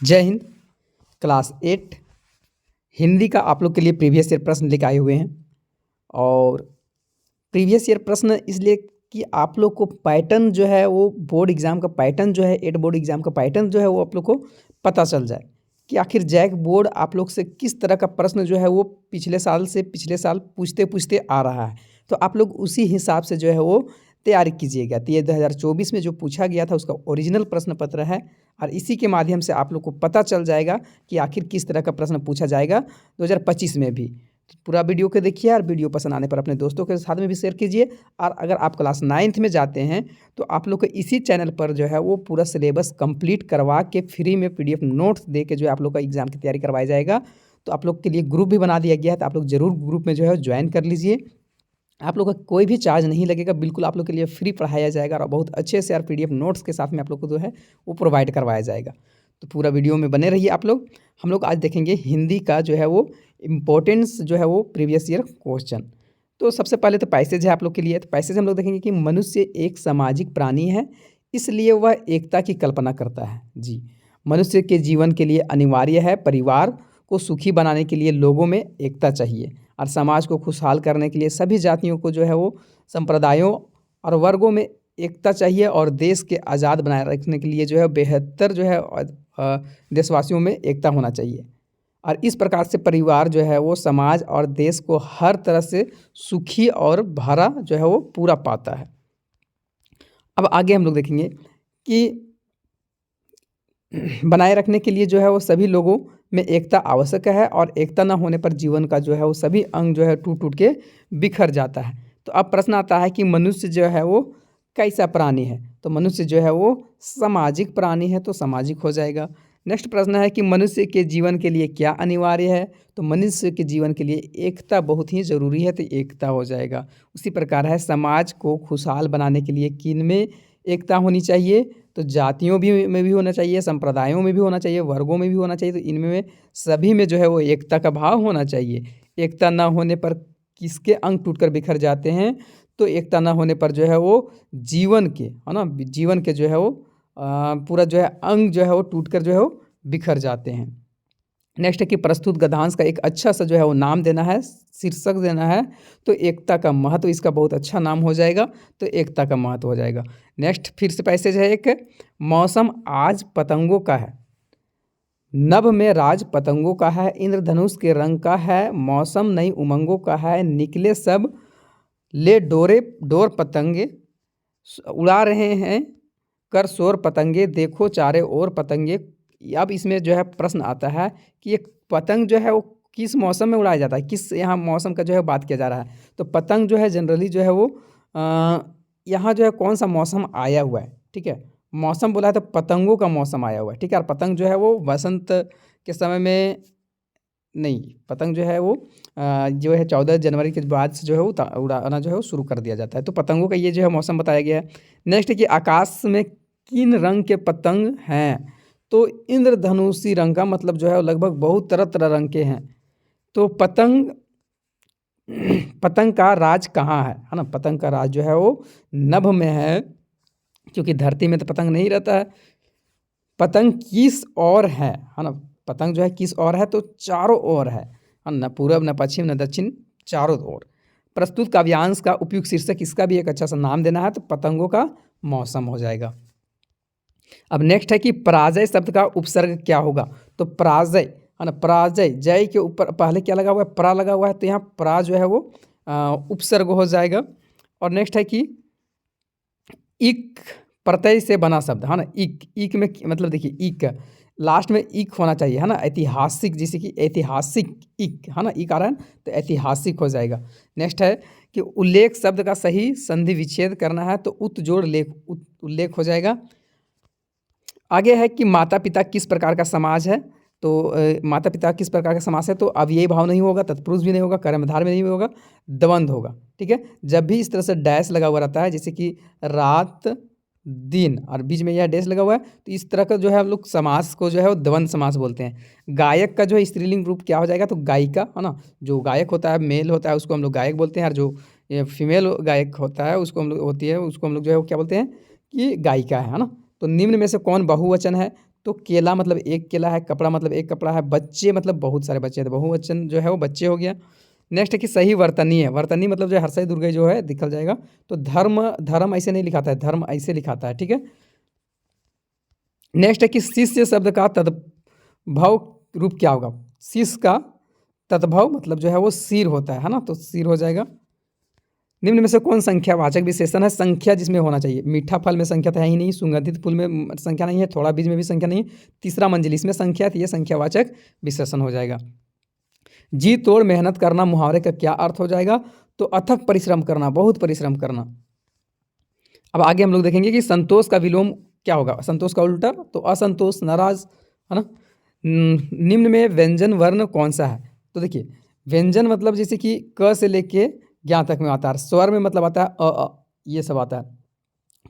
जय हिंद। क्लास 8 हिंदी का आप लोग के लिए प्रीवियस ईयर प्रश्न लेकर आए हुए हैं। और प्रीवियस ईयर प्रश्न इसलिए कि आप लोग को पैटर्न जो है वो बोर्ड एग्ज़ाम का पैटर्न जो है 8 बोर्ड एग्ज़ाम का पैटर्न जो है वो आप लोग को पता चल जाए कि आखिर जैक बोर्ड आप लोग से किस तरह का प्रश्न जो है वो पिछले साल से पिछले साल पूछते पूछते आ रहा है। तो आप लोग उसी हिसाब से जो है वो तैयारी कीजिएगा। तो ये 2024 में जो पूछा गया था उसका ओरिजिनल प्रश्न पत्र है और इसी के माध्यम से आप लोग को पता चल जाएगा कि आखिर किस तरह का प्रश्न पूछा जाएगा 2025 में भी। तो पूरा वीडियो को देखिए और वीडियो पसंद आने पर अपने दोस्तों के साथ में भी शेयर कीजिए। और अगर आप क्लास 9th में जाते हैं तो आप लोग को इसी चैनल पर जो है वो पूरा सिलेबस कंप्लीट करवा के फ्री में PDF नोट्स दे के जो है आप लोग का एग्ज़ाम की तैयारी करवाया जाएगा। तो आप लोग के लिए ग्रुप भी बना दिया गया है, तो आप लोग ज़रूर ग्रुप में जो है ज्वाइन कर लीजिए। आप लोग का कोई भी चार्ज नहीं लगेगा, बिल्कुल आप लोग के लिए फ्री पढ़ाया जाएगा और बहुत अच्छे से यार PDF नोट्स के साथ में आप लोग को जो है वो प्रोवाइड करवाया जाएगा। तो पूरा वीडियो में बने रहिए आप लोग। हम लोग आज देखेंगे हिंदी का जो है वो इम्पोर्टेंस जो है वो प्रीवियस ईयर क्वेश्चन। तो सबसे पहले तो पैसेज है आप लोग के लिए। तो पैसेज हम लोग देखेंगे कि मनुष्य एक सामाजिक प्राणी है, इसलिए वह एकता की कल्पना करता है। जी, मनुष्य के जीवन के लिए अनिवार्य है, परिवार को सुखी बनाने के लिए लोगों में एकता चाहिए और समाज को खुशहाल करने के लिए सभी जातियों को जो है वो संप्रदायों और वर्गों में एकता चाहिए और देश के आज़ाद बनाए रखने के लिए जो है बेहतर जो है देशवासियों में एकता होना चाहिए। और इस प्रकार से परिवार जो है वो समाज और देश को हर तरह से सुखी और भरा जो है वो पूरा पाता है। अब आगे हम लोग देखेंगे कि बनाए रखने के लिए जो है वो सभी लोगों में एकता आवश्यक है और एकता न होने पर जीवन का जो है वो सभी अंग जो है टूट टूट के बिखर जाता है। तो अब प्रश्न आता है कि मनुष्य जो है वो कैसा प्राणी है। तो मनुष्य जो है वो सामाजिक प्राणी है, तो सामाजिक हो जाएगा। नेक्स्ट प्रश्न है कि मनुष्य के जीवन के लिए क्या अनिवार्य है। तो मनुष्य के जीवन के लिए एकता बहुत ही ज़रूरी है, तो एकता हो जाएगा। उसी प्रकार है समाज को खुशहाल बनाने के लिए किन में एकता होनी चाहिए। तो जातियों भी में भी होना चाहिए, संप्रदायों में भी होना चाहिए, वर्गों में भी होना चाहिए। तो इनमें सभी में जो है वो एकता का भाव होना चाहिए। एकता ना होने पर किसके अंग टूटकर बिखर जाते हैं। तो एकता ना होने पर जो है वो जीवन के है ना, जीवन के जो है वो पूरा जो है अंग जो है वो टूटकर जो है वो बिखर जाते हैं। नेक्स्ट है कि प्रस्तुत गद्यांश का एक अच्छा सा जो है वो नाम देना है, शीर्षक देना है। तो एकता का महत्व, इसका बहुत अच्छा नाम हो जाएगा, तो एकता का महत्व हो जाएगा। नेक्स्ट फिर से पैसेज है एक, मौसम आज पतंगों का है, नभ में राज पतंगों का है, इंद्रधनुष के रंग का है, मौसम नई उमंगों का है, निकले सब ले डोर पतंगे उड़ा रहे हैं कर शोर पतंगे, देखो चारे ओर पतंगे। अब इसमें जो है प्रश्न आता है कि एक पतंग जो है वो किस मौसम में उड़ाया जाता है, किस यहाँ मौसम का जो है बात किया जा रहा है। तो पतंग जो है जनरली जो है वो यहाँ जो है कौन सा मौसम आया हुआ है, ठीक है। मौसम बोला है तो पतंगों का मौसम आया हुआ है, ठीक है। और पतंग जो है वो वसंत के समय में नहीं, पतंग जो है वो जो है 14 जनवरी के बाद से जो है वो उड़ाना जो है वो शुरू कर दिया जाता है। तो पतंगों का ये जो है मौसम बताया गया है। नेक्स्ट है कि आकाश में किन रंग के पतंग हैं। तो इंद्रधनुषी रंग का मतलब जो है लगभग बहुत तरह तरह रंग के हैं। तो पतंग पतंग का राज कहाँ है ना। पतंग का राज जो है वो नभ में है, क्योंकि धरती में तो पतंग नहीं रहता है। पतंग किस ओर है ना। पतंग जो है किस ओर है, तो चारों ओर है, न पूरब न पश्चिम न दक्षिण, चारों ओर। प्रस्तुत काव्यांश का उपयुक्त शीर्षक, इसका भी एक अच्छा सा नाम देना है। तो पतंगों का मौसम हो जाएगा। अब नेक्स्ट है कि पराजय शब्द का उपसर्ग क्या होगा। तो पराजय है ना, पराजय जय के ऊपर पहले क्या लगा हुआ है, परा लगा हुआ है, तो यहाँ परा जो है वो उपसर्ग हो जाएगा। और नेक्स्ट है कि इक प्रत्यय से बना शब्द है ना। इक, इक में मतलब देखिए इक लास्ट में इक होना चाहिए है ना। ऐतिहासिक, जैसे कि ऐतिहासिक इक है ना, इक आ रहा है तो ऐतिहासिक हो जाएगा। नेक्स्ट है कि उल्लेख शब्द का सही संधि विच्छेद करना है, तो उत जोड़ लेख उल्लेख हो जाएगा। आगे है कि माता पिता किस प्रकार का समाज है। तो माता पिता किस प्रकार का समास है, तो अव्ययी भाव नहीं होगा, तत्पुरुष भी नहीं होगा, कर्मधार में नहीं होगा, द्वंद्व होगा, ठीक है। जब भी इस तरह से डैश लगा हुआ रहता है, जैसे कि रात दिन और बीच में यह डैश लगा हुआ है, तो इस तरह का जो है हम लोग समास को जो है वो द्वंद्व समास बोलते हैं। गायक का जो है स्त्रीलिंग रूप क्या हो जाएगा, तो गायिका है ना। जो गायक होता है मेल होता है उसको हम लोग गायक बोलते हैं, और जो फीमेल गायक होता है उसको हम लोग होती है उसको हम लोग जो है वो क्या बोलते हैं कि गायिका है ना। तो निम्न में से कौन बहुवचन है। तो केला मतलब एक केला है, कपड़ा मतलब एक कपड़ा है, बच्चे मतलब बहुत सारे बच्चे हैं, तो बहुवचन जो है वो बच्चे हो गया। नेक्स्ट है कि सही वर्तनी है, वर्तनी मतलब जो है हर्षई दुर्गई जो है दिखल जाएगा। तो धर्म, धर्म ऐसे नहीं लिखाता है, धर्म ऐसे लिखाता है, ठीक है। नेक्स्ट है कि शिष्य शब्द का तद्भव रूप क्या होगा। शिष्य का तद्भव मतलब जो है वो सिर होता है ना, तो सिर हो जाएगा। निम्न में से कौन संख्यावाचक विशेषण है, संख्या जिसमें होना चाहिए। मीठा फल में संख्या तो है ही नहीं, सुगंधित फूल में संख्या नहीं है, थोड़ा बीज में भी संख्या नहीं, तीसरा मंजिल इसमें संख्या है, तो ये संख्यावाचक विशेषण हो जाएगा। जी तोड़ मेहनत करना मुहावरे का क्या अर्थ हो जाएगा, तो अथक परिश्रम करना, बहुत परिश्रम करना। अब आगे हम लोग देखेंगे कि संतोष का विलोम क्या होगा, संतोष का उल्टा तो असंतोष, नाराज, है ना। निम्न में व्यंजन वर्ण कौन सा है, तो देखिए व्यंजन मतलब जैसे कि क से लेके ज्ञा तक में आता है, स्वर में मतलब आता है ये सब आता है,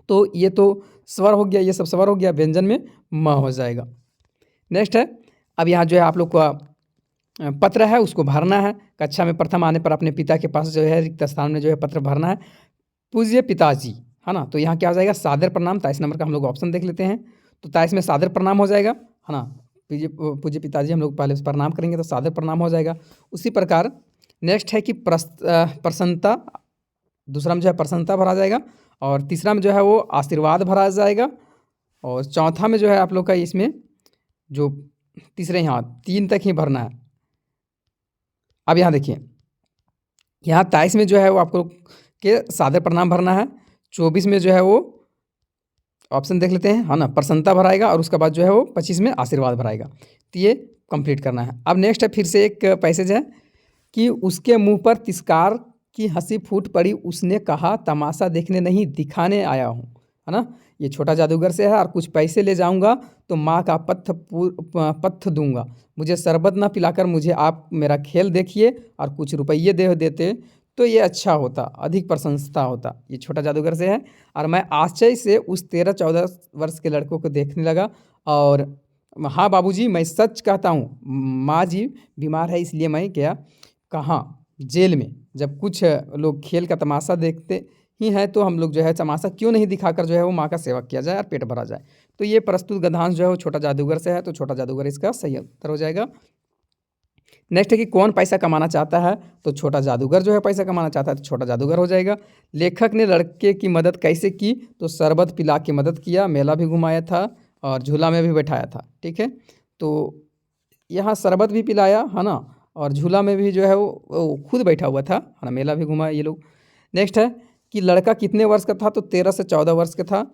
तो ये तो स्वर हो गया, ये सब स्वर हो गया, व्यंजन में म हो जाएगा। नेक्स्ट है, अब यहाँ जो है आप लोग का पत्र है उसको भरना है। कक्षा में प्रथम आने पर अपने पिता के पास जो है रिक्त स्थान में जो है पत्र भरना है। पूज्य पिताजी, है ना, तो यहाँ क्या हो जाएगा, सादर प्रणाम। 23 नंबर का हम लोग ऑप्शन देख लेते हैं, तो 23 में सादर प्रणाम हो जाएगा, है ना। पूज्य पूज्य पिताजी हम लोग पहले प्रणाम करेंगे तो सादर प्रणाम हो जाएगा। उसी प्रकार नेक्स्ट है कि प्रसन्नता, दूसरा में जो है प्रसन्नता भरा जाएगा, और तीसरा में जो है वो आशीर्वाद भरा जाएगा, और चौथा में जो है आप लोग का इसमें जो तीसरे यहाँ 3 तक ही भरना है। अब यहाँ देखिए, यहाँ 23 में जो है वो आपको के सादर प्रणाम भरना है, 24 में जो है वो ऑप्शन देख लेते हैं, है ना, प्रसन्नता भराएगा, और उसके बाद जो है वो 25 में आशीर्वाद भराएगा, तो ये कंप्लीट करना है। अब नेक्स्ट है फिर से एक पैसेज है कि उसके मुंह पर तिरस्कार की हंसी फूट पड़ी, उसने कहा तमाशा देखने नहीं दिखाने आया हूँ, है ना। ये छोटा जादूगर से है, और कुछ पैसे ले जाऊंगा तो माँ का पत्थ दूंगा, मुझे शरबत ना पिलाकर मुझे आप मेरा खेल देखिए और कुछ रुपये दे देते तो ये अच्छा होता, अधिक प्रशंसा होता। ये छोटा जादूगर से है, और मैं आश्चर्य से उस 13-14 वर्ष के लड़कों को देखने लगा, और हाँ बाबूजी मैं सच कहता हूँ, माँ जी बीमार है इसलिए मैं गया कहाँ, जेल में। जब कुछ लोग खेल का तमाशा देखते ही हैं तो हम लोग जो है तमाशा क्यों नहीं दिखाकर जो है वो माँ का सेवा किया जाए और पेट भरा जाए। तो ये प्रस्तुत गद्यांश जो है वो छोटा जादूगर से है, तो छोटा जादूगर इसका सही उत्तर हो जाएगा। नेक्स्ट है कि कौन पैसा कमाना चाहता है, तो छोटा जादूगर जो है पैसा कमाना चाहता है, तो छोटा जादूगर हो जाएगा। लेखक ने लड़के की मदद कैसे की, तो शरबत पिला के मदद किया, मेला भी घुमाया था और झूला में भी बैठाया था, ठीक है। तो यहाँ शरबत भी पिलाया, है ना, और झूला में भी जो है वो खुद बैठा हुआ था, है ना, मेला भी घुमाया ये लोग। नेक्स्ट है कि लड़का कितने वर्ष का था, तो 13 से 14 वर्ष का था।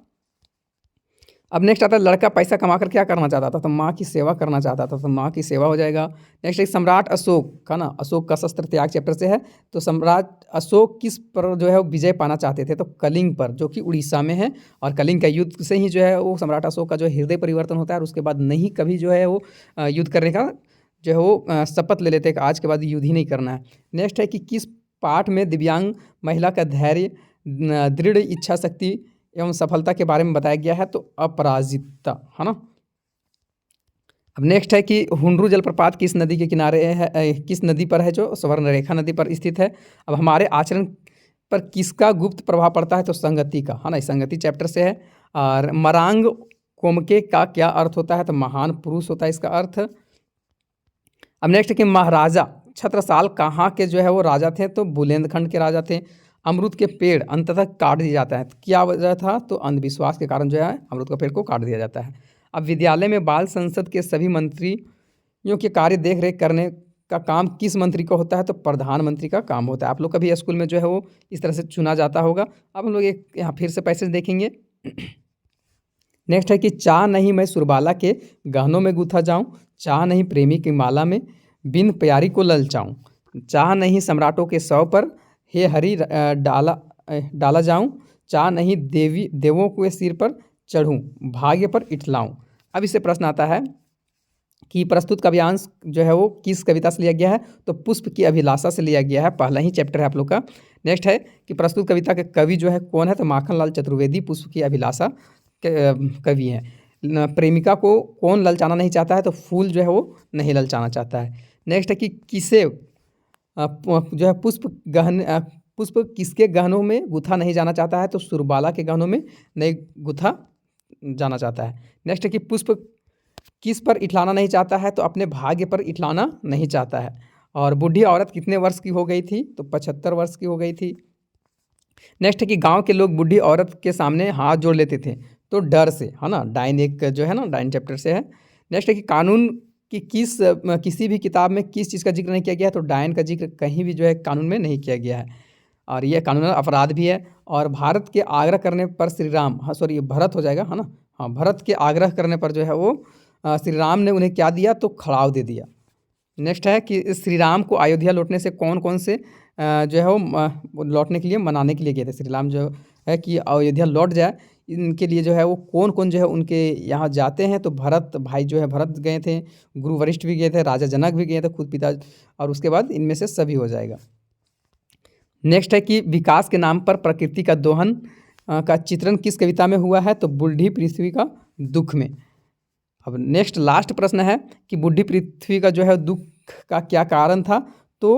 अब नेक्स्ट आता है लड़का पैसा कमाकर क्या करना चाहता था, तो माँ की सेवा करना चाहता था, तो माँ की सेवा हो जाएगा। नेक्स्ट है सम्राट अशोक का ना, अशोक का शस्त्र त्याग चैप्टर से है, तो सम्राट अशोक किस पर जो है वो विजय पाना चाहते थे, तो कलिंग पर, जो कि उड़ीसा में है, और कलिंग का युद्ध से ही जो है वो सम्राट अशोक का जो हृदय परिवर्तन होता है, और उसके बाद नहीं कभी जो है वो युद्ध करने का जो है वो शपथ ले लेते हैं कि आज के बाद युद्ध ही नहीं करना है। नेक्स्ट है कि किस पाठ में दिव्यांग महिला का धैर्य, दृढ़ इच्छा शक्ति एवं सफलता के बारे में बताया गया है, तो अपराजितता, है ना। अब नेक्स्ट है कि हुंडरू जलप्रपात किस नदी के किनारे है, किस नदी पर है, जो स्वर्णरेखा नदी पर स्थित है। अब हमारे आचरण पर किसका गुप्त प्रभाव पड़ता है, तो संगति का, है ना, संगति चैप्टर से है। और मरांग कोमके का क्या अर्थ होता है, तो महान पुरुष होता है इसका अर्थ। अब नेक्स्ट है कि महाराजा छत्रसाल कहाँ के जो है वो राजा थे, तो बुंदेलखंड के राजा थे। अमरूद के पेड़ अंततः काट दिया जाता है, क्या वजह था, तो अंधविश्वास के कारण जो है अमरूद का पेड़ को काट दिया जाता है। अब विद्यालय में बाल संसद के सभी मंत्रियों के कार्य देख रेख करने का काम किस मंत्री का होता है, तो प्रधानमंत्री का काम होता है। आप लोग कभी स्कूल में जो है वो इस तरह से चुना जाता होगा। अब हम लोग एक यहाँ फिर से पैसेज देखेंगे। नेक्स्ट है कि चाह नहीं मैं सुरबाला के गहनों में गूथा जाऊं, चाह नहीं प्रेमी की माला में बिन प्यारी को ललचाऊं, चाह नहीं सम्राटों के सौ पर हे हरि डाला जाऊं, चाह नहीं देवों के सिर पर चढ़ूं, भाग्य पर इठलाऊं। अब इससे प्रश्न आता है कि प्रस्तुत काव्यांश जो है वो किस कविता से लिया गया है, तो पुष्प की अभिलाषा से लिया गया है, पहला ही चैप्टर है आप लोग का। नेक्स्ट है कि प्रस्तुत कविता के कवि जो है कौन है, तो माखनलाल चतुर्वेदी पुष्प की अभिलाषा कवि हैं। प्रेमिका को कौन ललचाना नहीं चाहता है, तो फूल जो है वो नहीं ललचाना चाहता है। नेक्स्ट है कि किसे जो है पुष्प किसके गहनों में गुथा नहीं जाना चाहता है, तो सुरबाला के गहनों में नहीं गुथा जाना चाहता है। नेक्स्ट है कि पुष्प किस पर इठलाना नहीं चाहता है? तो अपने भाग्य पर इठलाना नहीं चाहता है। और बूढ़ी औरत कितने वर्ष की हो गई थी? तो 75 वर्ष की हो गई थी। नेक्स्ट है कि गाँव के लोग बूढ़ी औरत के सामने हाथ जोड़ लेते थे, तो डर से, है ना? डाइन एक जो है ना, डाइन चैप्टर से है। नेक्स्ट है कि कानून की किसी भी किताब में किस चीज़ का ज़िक्र नहीं किया गया है? तो डाइन का ज़िक्र कहीं भी जो है कानून में नहीं किया गया है। और ये कानूनन अपराध भी है। और भारत के आग्रह करने पर श्री राम, हाँ सॉरी, ये भरत हो जाएगा, है ना? हाँ, भरत के आग्रह करने पर जो है वो श्री राम ने उन्हें क्या दिया? तो खड़ाव दे दिया। नेक्स्ट है कि श्री राम को अयोध्या लौटने से कौन-कौन से जो है वो लौटने के लिए मनाने के लिए गए थे। श्री राम जो है कि अयोध्या लौट जाए, इनके लिए जो है वो कौन-कौन जो है उनके यहाँ जाते हैं। तो भरत भाई जो है भरत गए थे, गुरु वशिष्ठ भी गए थे, राजा जनक भी गए थे, खुद पिता, और उसके बाद इनमें से सभी हो जाएगा। नेक्स्ट है कि विकास के नाम पर प्रकृति का दोहन का चित्रण किस कविता में हुआ है? तो बूढ़ी पृथ्वी का दुःख में। अब नेक्स्ट लास्ट प्रश्न है कि बूढ़ी पृथ्वी का जो है दुःख का क्या कारण था? तो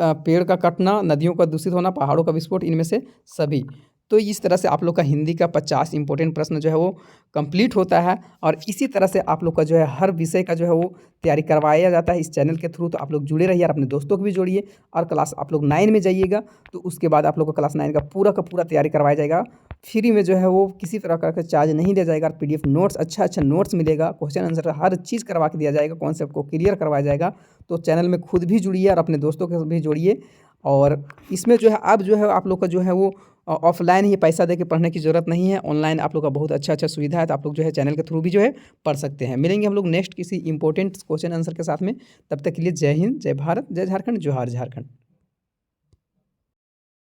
पेड़ का कटना, नदियों का दूषित होना, पहाड़ों का विस्फोट, इनमें से सभी। तो इस तरह से आप लोग का हिंदी का 50 इंपॉर्टेंट प्रश्न जो है वो कंप्लीट होता है। और इसी तरह से आप लोग का जो है हर विषय का जो है वो तैयारी करवाया जाता है इस चैनल के थ्रू। तो आप लोग जुड़े रहिए और अपने दोस्तों को भी जोड़िए। और क्लास आप लोग 9 में जाइएगा, तो उसके बाद आप लोग को क्लास 9 का पूरा तैयारी करवाया जाएगा फ्री में। जो है वो किसी तरह का चार्ज नहीं लिया जाएगा। और PDF नोट्स, अच्छा नोट्स मिलेगा, क्वेश्चन आंसर हर चीज़ करवा के दिया जाएगा, कॉन्सेप्ट को क्लियर करवाया जाएगा। तो चैनल में खुद भी जुड़िए और अपने दोस्तों के भी जोड़िए। और इसमें जो है अब जो है आप लोग का जो है वो ऑफलाइन ही पैसा दे के पढ़ने की ज़रूरत नहीं है। ऑनलाइन आप लोग का बहुत अच्छा सुविधा है। तो आप लोग जो है चैनल के थ्रू भी जो है पढ़ सकते हैं। मिलेंगे हम लोग नेक्स्ट किसी इंपॉर्टेंट क्वेश्चन आंसर के साथ में। तब तक के लिए जय हिंद, जय भारत, जय झारखंड, जोहार झारखंड।